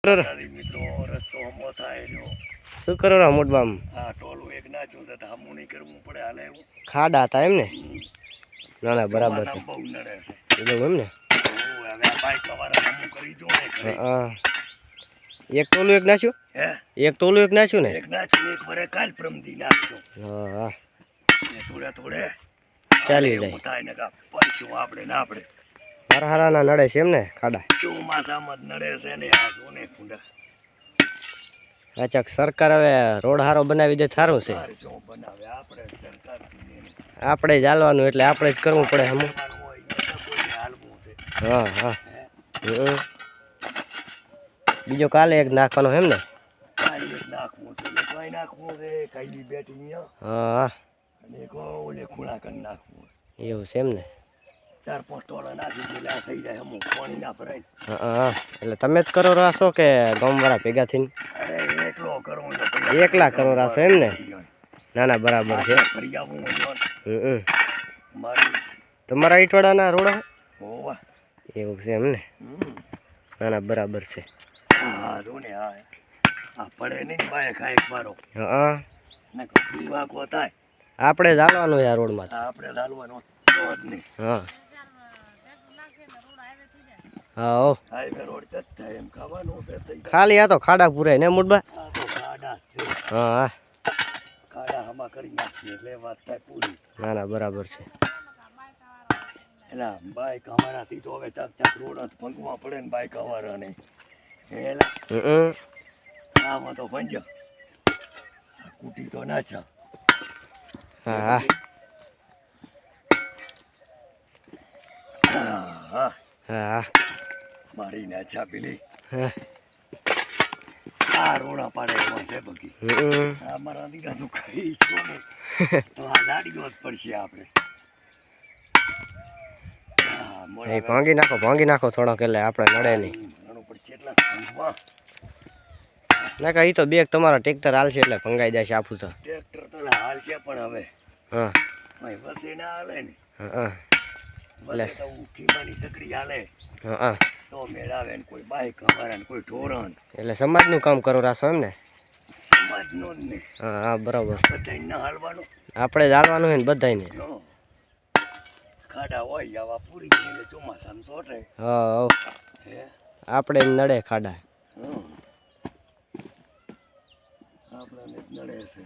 મિત્રો રસ્તો હમો થાય રહ્યો. શું કરો રા મોટબામ? હા ટોલું એક નાચું છે હમું નહીં કરવું પડે હાલે એવું. ખાડા હતા એમ ને? ના ના બરાબર છે. બહુ નડે છે. એવું એમ ને? હવે આ બાઈક વાળા હમું કરી જો ને ખરી. હા એક ટોલું એક નાખ્યું? હે એક ટોલું એક નાખ્યું ને? એક નાખ્યું એક વરે કાલ પ્રમદી નાખજો. હા હા થોડે થોડે ચાલી જાય. એવું થાય ને કા પડીશું આપણે ને આપણે. હારા હારા ના નડે છે એમ ને ખાડા? ચોમાસામાં જ નડે છે ને આ જોને કુંડા. અચ્છા સરકાર હવે રોડ હારો બનાવી દે સારું છે. શું બનાવે આપણે સરકાર આપણે જ હાલવાનું એટલે આપણે જ કરવું પડે હમ. હા હા બીજો કાલે એક નાખવાનો એમ ને? નાખવું છે કઈ નાખવું છે કઈ બેઠી હા અને ઓલે ખૂણા કરી નાખવું એવું છે એમ ને? 4-5 ટોળા નાખી એટલે આ થઈ જાય અમુક પાણી ના ભરાય. હા એટલે તમે જ કરો રાશો કે ગામવાળા ભેગા થઈને? અરે એકલો કરું એકલા કરો રાશો એમ ને? ના ના બરાબર છે. તમારા ઈટવાડાના રોડ એવું છે એમ ને? ના ના બરાબર છે. હા જો ને આ પડે નહીં બાય ખાય મારો. હા વાકો થાય આપણે જ હાલવાનું યાર રોડમાં. આપણે જ હાલવાનું જ નહીં. હા હા હાઈવે રોડ જ થાય એમ ખાવાનું છે. ખાલી આ તો ખાડા પૂરાય ને મોટબા? આ તો ખાડા છે. હા ખાડા હમા કરી નાખીએ એટલે વાત થાય પૂરી. ના ના બરાબર છે. એલા બાઈક અમારાથી તો હવે ચાક રોડ જ ભંગવા પડે ને બાઈક અવારાને. એલા આમાં તો ભંજો કુટી તો નાચા. હા હા હા મારી નાચા પેલી આ રોડા પાડે એમાં છે બગી. અમારા દીકરાનું કઈ છો ને તો આ ગાડીઓ જ પડશે આપણે. ભાંગી નાખો થોડોક એટલે આપણે નડે નહીં. ના કા ઈ તો બેગ તમારા ટ્રેક્ટર હાલશે એટલે ભંગાઈ જાય છે આખું તો. ટ્રેક્ટર તો હાલશે પણ હવે હા વસે ના હાલે ને. હા એટલે ખીમાની સકડી હાલે હા તો મેળાવે ને કોઈ બાઈક અમારા કોઈ ઢોરણ. એટલે સમાજનું કામ કરો રાશો એમ ને? સમાજનું જ ને. હા હા બરાબર. બધાને ના હાલવાનું. આપણે જ હાલવાનું હોય ને બધાને. ખાડા હોય આવા પૂરી એટલે ચોમાસામાં ચોટે. હા આપણે જ નડે ખાડા. આપણને જ નડે છે.